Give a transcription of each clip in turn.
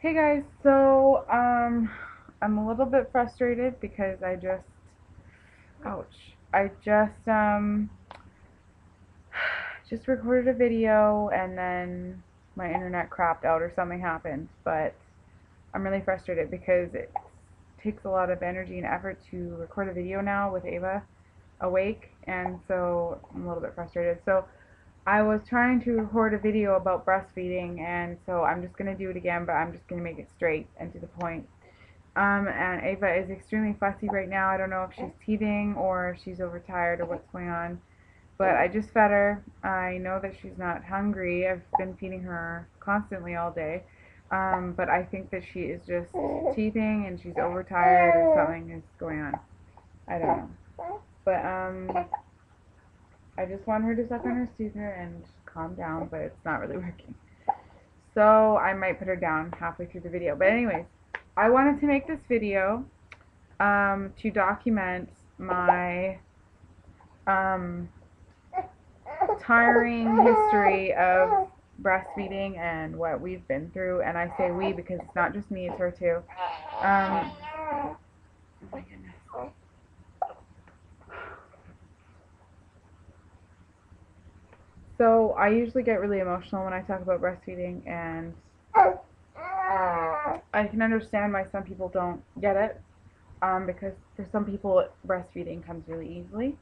Hey guys, so I'm a little bit frustrated because ouch, I just recorded a video and then my internet crapped out or something happened. But I'm really frustrated because it takes a lot of energy and effort to record a video now with Ava awake, and so I'm a little bit frustrated. So I was trying to record a video about breastfeeding, and so I'm just gonna do it again, but I'm just gonna make it straight and to the point. And Ava is extremely fussy right now. I don't know if she's teething or if she's overtired or what's going on. But I just fed her. I know that she's not hungry. I've been feeding her constantly all day. But I think that she is just teething and she's overtired or something is going on. I don't know. But I just want her to suck on her soother and calm down, but it's not really working. So I might put her down halfway through the video. But anyways, I wanted to make this video to document my um, tiring history of breastfeeding and what we've been through. And I say we because it's not just me, it's her too. Oh my goodness. So I usually get really emotional when I talk about breastfeeding, and I can understand why some people don't get it, because for some people breastfeeding comes really easily,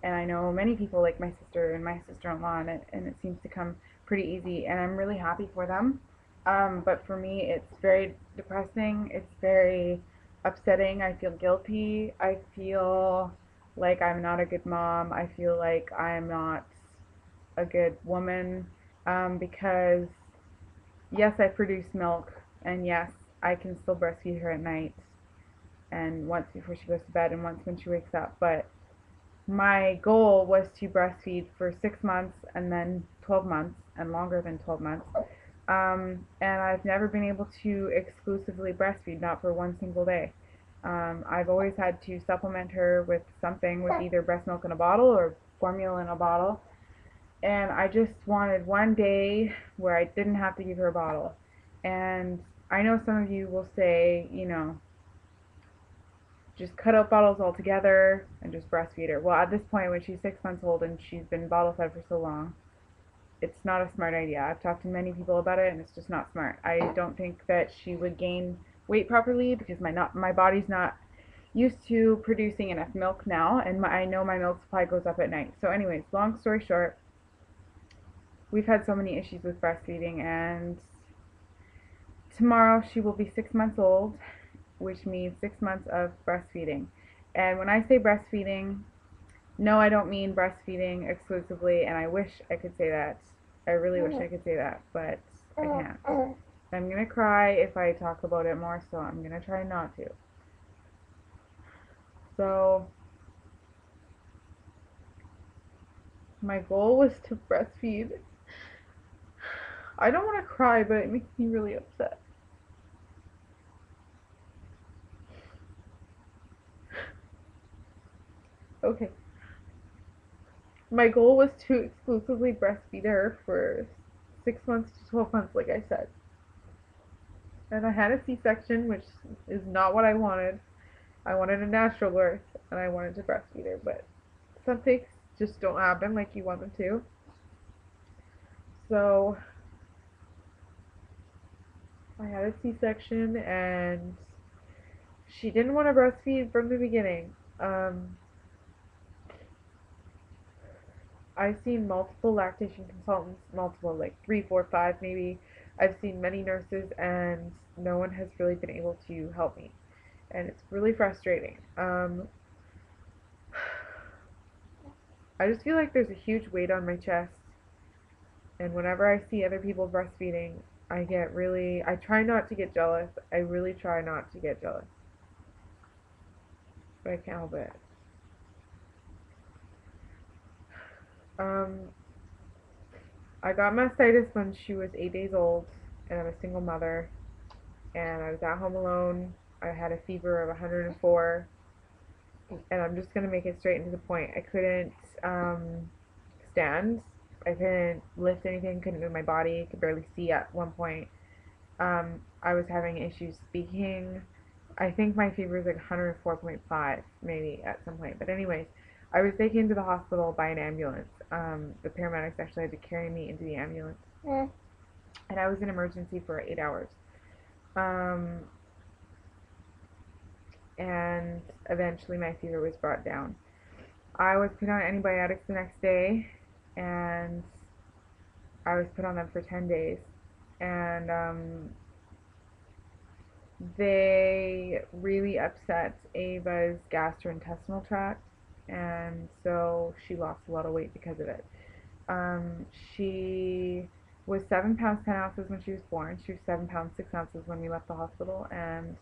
and I know many people like my sister and my sister-in-law, and it seems to come pretty easy, and I'm really happy for them. But for me, it's very depressing. It's very upsetting. I feel guilty. I feel like I'm not a good mom. I feel like I'm not a good woman, because yes, I produce milk, and yes, I can still breastfeed her at night, and once before she goes to bed, and once when she wakes up. But my goal was to breastfeed for 6 months, and then 12 months, and longer than 12 months. And I've never been able to exclusively breastfeed, not for one single day. I've always had to supplement her with something, with either breast milk in a bottle or formula in a bottle. And I just wanted one day where I didn't have to give her a bottle. And I know some of you will say, just cut out bottles altogether and just breastfeed her. Well, at this point, when she's 6 months old and she's been bottle fed for so long, it's not a smart idea. I've talked to many people about it, and it's just not smart. I don't think that she would gain weight properly because my body's not used to producing enough milk now, and I know my milk supply goes up at night. So, anyways, long story short, we've had so many issues with breastfeeding, and tomorrow she will be 6 months old, which means 6 months of breastfeeding. And when I say breastfeeding, no, I don't mean breastfeeding exclusively, and I wish I could say that. I really wish I could say that, but I can't. I'm gonna cry if I talk about it more, so I'm gonna try not to. So, my goal was to breastfeed. I don't want to cry, but it makes me really upset. Okay. My goal was to exclusively breastfeed her for 6 months to 12 months, like I said. And I had a C-section, which is not what I wanted. I wanted a natural birth, and I wanted to breastfeed her, but some things just don't happen like you want them to. So I had a C-section, and she didn't want to breastfeed from the beginning. I've seen multiple lactation consultants, multiple, like 3, 4, 5 maybe. I've seen many nurses, and no one has really been able to help me. And it's really frustrating. I just feel like there's a huge weight on my chest, and whenever I see other people breastfeeding, I try not to get jealous. I really try not to get jealous. But I can't help it. Um, I got mastitis when she was 8 days old, and I'm a single mother, and I was at home alone. I had a fever of 104, and I'm just gonna make it straight into the point. I couldn't stand. I couldn't lift anything. Couldn't move my body. Could barely see at one point. I was having issues speaking. I think my fever was like 104.5 maybe at some point. But anyways, I was taken to the hospital by an ambulance. The paramedics actually had to carry me into the ambulance. And I was in emergency for 8 hours. Um, and eventually my fever was brought down. I was put on antibiotics the next day, and I was put on them for 10 days. And they really upset Ava's gastrointestinal tract, and so she lost a lot of weight because of it. She was 7 pounds 10 ounces when she was born. She was 7 pounds 6 ounces when we left the hospital, and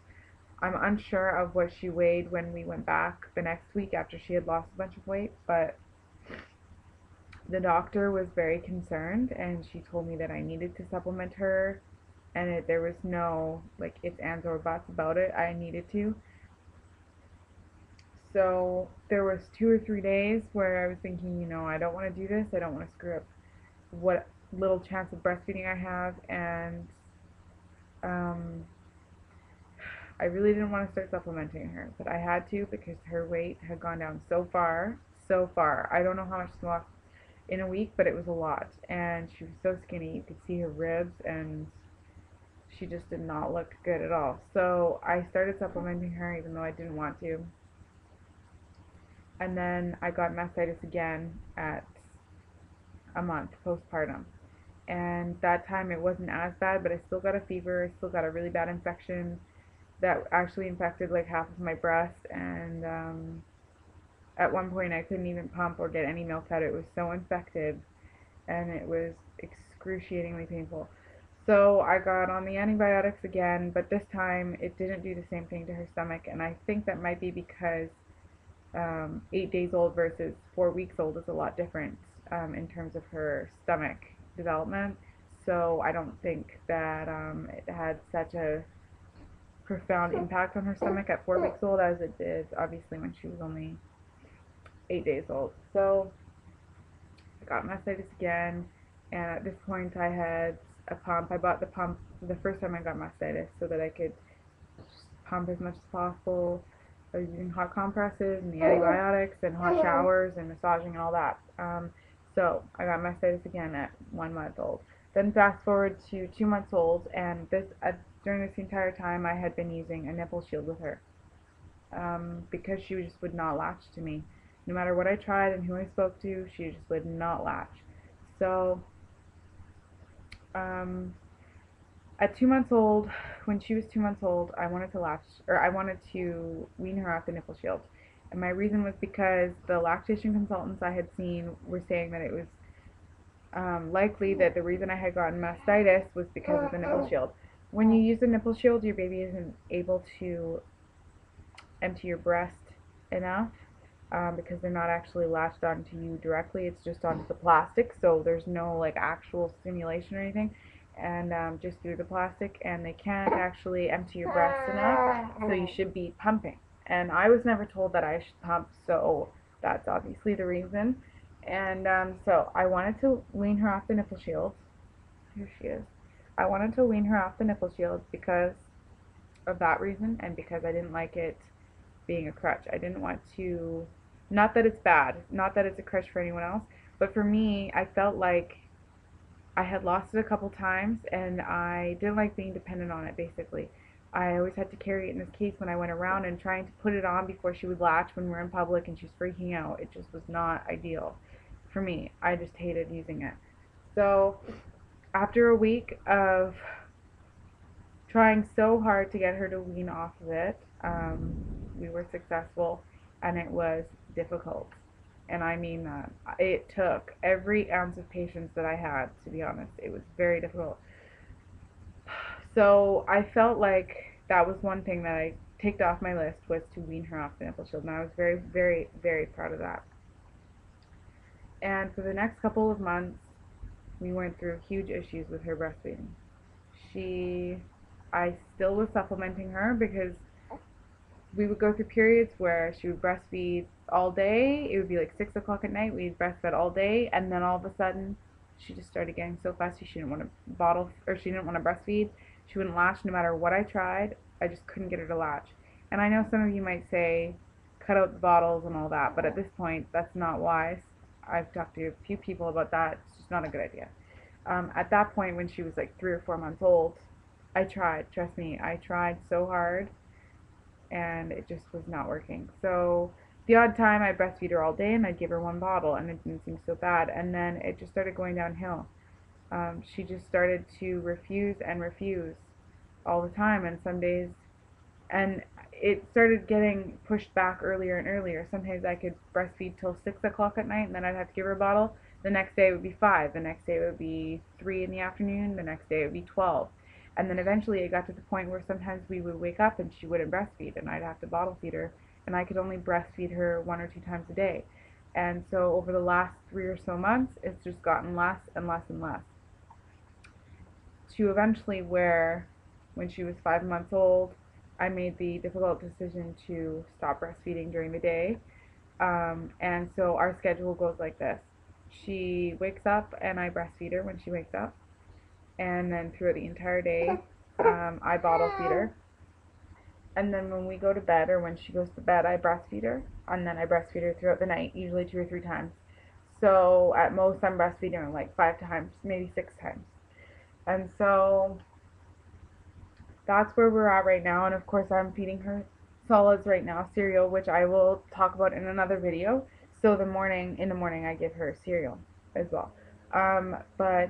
I'm unsure of what she weighed when we went back the next week after she had lost a bunch of weight, but the doctor was very concerned, and she told me that I needed to supplement her, and there was no like ifs, ands, or buts about it. I needed to. So there was 2 or 3 days where I was thinking, I don't want to do this. I don't want to screw up what little chance of breastfeeding I have, and um, I really didn't want to start supplementing her, but I had to because her weight had gone down so far, so far. I don't know how much she lost in a week, but it was a lot, and she was so skinny. You could see her ribs, and she just did not look good at all. So I started supplementing her even though I didn't want to. And then I got mastitis again at a month postpartum. And that time it wasn't as bad, but I still got a fever. I still got a really bad infection that actually infected like half of my breast. And at one point I couldn't even pump or get any milk out. It was so infected, and it was excruciatingly painful. So I got on the antibiotics again, but this time it didn't do the same thing to her stomach, and I think that might be because 8 days old versus 4 weeks old is a lot different in terms of her stomach development. So I don't think that it had such a profound impact on her stomach at 4 weeks old as it did obviously when she was only 8 days old. So I got mastitis again, and at this point I had a pump. I bought the pump the first time I got mastitis so that I could pump as much as possible. I was using hot compresses and the antibiotics and hot showers and massaging and all that. So I got mastitis again at 1 month old. Then fast forward to 2 months old, and during this entire time I had been using a nipple shield with her because she just would not latch to me. No matter what I tried and who I spoke to, she just would not latch. So um, at 2 months old, when she was 2 months old, I wanted to latch, or I wanted to wean her off the nipple shield. And my reason was because the lactation consultants I had seen were saying that it was likely that the reason I had gotten mastitis was because of the nipple shield. When you use the nipple shield, your baby isn't able to empty your breast enough because they're not actually latched onto you directly. It's just onto the plastic, so there's no like actual stimulation or anything, and just through the plastic, and they can't actually empty your breast enough, so you should be pumping. And I was never told that I should pump, so that's obviously the reason. And so I wanted to wean her off the nipple shield. Here she is. I wanted to wean her off the nipple shield because of that reason, and because I didn't like it being a crutch. I didn't want to, not that it's bad, not that it's a crutch for anyone else, but for me, I felt like I had lost it a couple times, and I didn't like being dependent on it, basically. I always had to carry it in this case when I went around, and trying to put it on before she would latch when we were in public and she's freaking out. It just was not ideal for me. I just hated using it. So after a week of trying so hard to get her to wean off of it, we were successful, and it was difficult. And I mean that. It took every ounce of patience that I had, to be honest. It was very difficult. So I felt like that was one thing that I ticked off my list, was to wean her off the nipple shield, and I was very, very, very proud of that. And for the next couple of months, we went through huge issues with her breastfeeding. I still was supplementing her because we would go through periods where she would breastfeed all day. It would be like 6 o'clock at night. We'd breastfeed all day, and then all of a sudden she just started getting so fussy. She didn't want to bottle, or she didn't want to breastfeed. She wouldn't latch no matter what I tried. I just couldn't get her to latch. And I know some of you might say, cut out the bottles and all that, but at this point, that's not wise. I've talked to a few people about that. It's just not a good idea. At that point, when she was like 3 or 4 months old, I tried. Trust me, I tried so hard, and it just was not working. So the odd time I'd breastfeed her all day, and I'd give her one bottle, and it didn't seem so bad. And then it just started going downhill. She just started to refuse and refuse all the time, and some days, and it started getting pushed back earlier and earlier. Sometimes I could breastfeed till 6 o'clock at night, and then I'd have to give her a bottle. The next day it would be 5. The next day it would be 3 in the afternoon. The next day it would be 12. And then eventually it got to the point where sometimes we would wake up and she wouldn't breastfeed, and I'd have to bottle feed her, and I could only breastfeed her 1 or 2 times a day. And so over the last 3 or so months, it's just gotten less and less and less, to eventually where, when she was 5 months old, I made the difficult decision to stop breastfeeding during the day. And so our schedule goes like this. She wakes up and I breastfeed her when she wakes up. And then throughout the entire day, I bottle feed her. And then when we go to bed, or when she goes to bed, I breastfeed her. And then I breastfeed her throughout the night, usually 2 or 3 times. So at most, I'm breastfeeding her like 5 times, maybe 6 times. And so that's where we're at right now. And of course, I'm feeding her solids right now, cereal, which I will talk about in another video. So in the morning, I give her cereal as well. But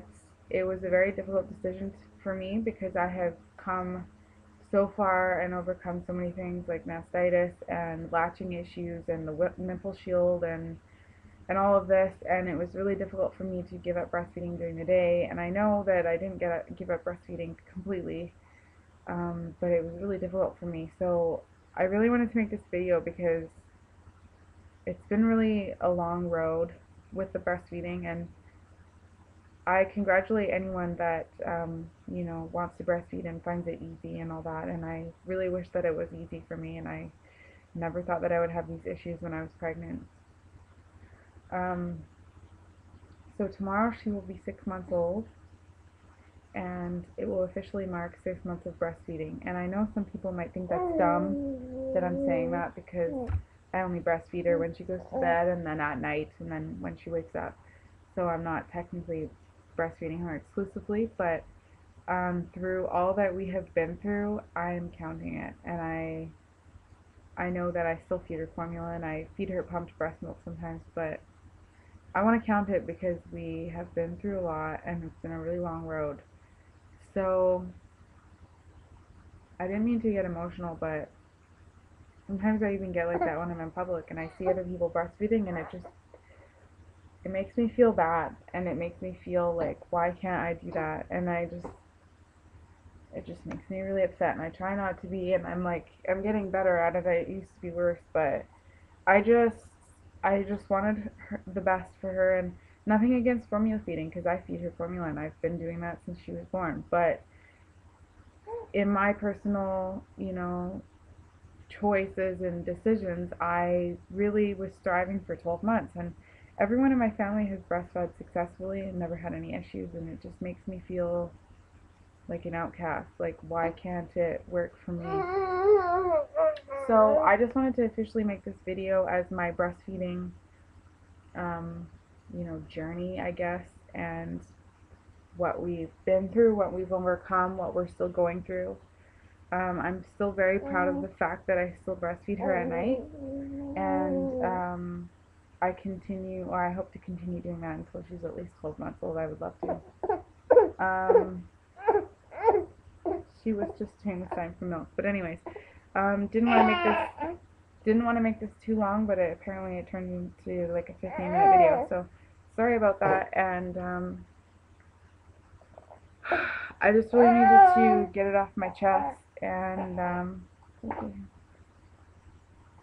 it was a very difficult decision for me, because I have come so far and overcome so many things like mastitis and latching issues and the nipple shield and all of this, and it was really difficult for me to give up breastfeeding during the day. And I know that I didn't give up breastfeeding completely, but it was really difficult for me. So I really wanted to make this video because it's been really a long road with the breastfeeding, and I congratulate anyone that wants to breastfeed and finds it easy and all that. And I really wish that it was easy for me, and I never thought that I would have these issues when I was pregnant. So tomorrow she will be 6 months old, and it will officially mark 6 months of breastfeeding. And I know some people might think that's dumb that I'm saying that, because I only breastfeed her when she goes to bed, and then at night, and then when she wakes up. So I'm not technically breastfeeding her exclusively, but through all that we have been through, I'm counting it. And I know that I still feed her formula, and I feed her pumped breast milk sometimes, but I want to count it because we have been through a lot, and it's been a really long road. So I didn't mean to get emotional, but sometimes I even get like that when I'm in public and I see other people breastfeeding, and it makes me feel bad, and it makes me feel like, why can't I do that? And it just makes me really upset, and I try not to be, and I'm getting better at it. It used to be worse, but I just wanted the best for her, and nothing against formula feeding, because I feed her formula, and I've been doing that since she was born. But in my personal, choices and decisions, I really was striving for 12 months, and everyone in my family has breastfed successfully and never had any issues, and it just makes me feel like an outcast. Like, why can't it work for me? So I just wanted to officially make this video as my breastfeeding, journey, I guess, and what we've been through, what we've overcome, what we're still going through. I'm still very proud of the fact that I still breastfeed her at night, and I hope to continue doing that until she's at least 12 months old. I would love to. She was just doing the sign for milk, but anyways, didn't want to make this too long, but apparently it turned into like a 15-minute video. So sorry about that, and I just really needed to get it off my chest, and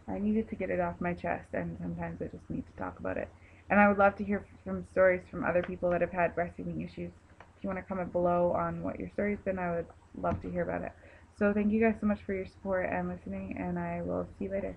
I needed to get it off my chest, and sometimes I just need to talk about it. And I would love to hear some stories from other people that have had breastfeeding issues. If you want to comment below on what your story's been, I would love to hear about it. So thank you guys so much for your support and listening, and I will see you later.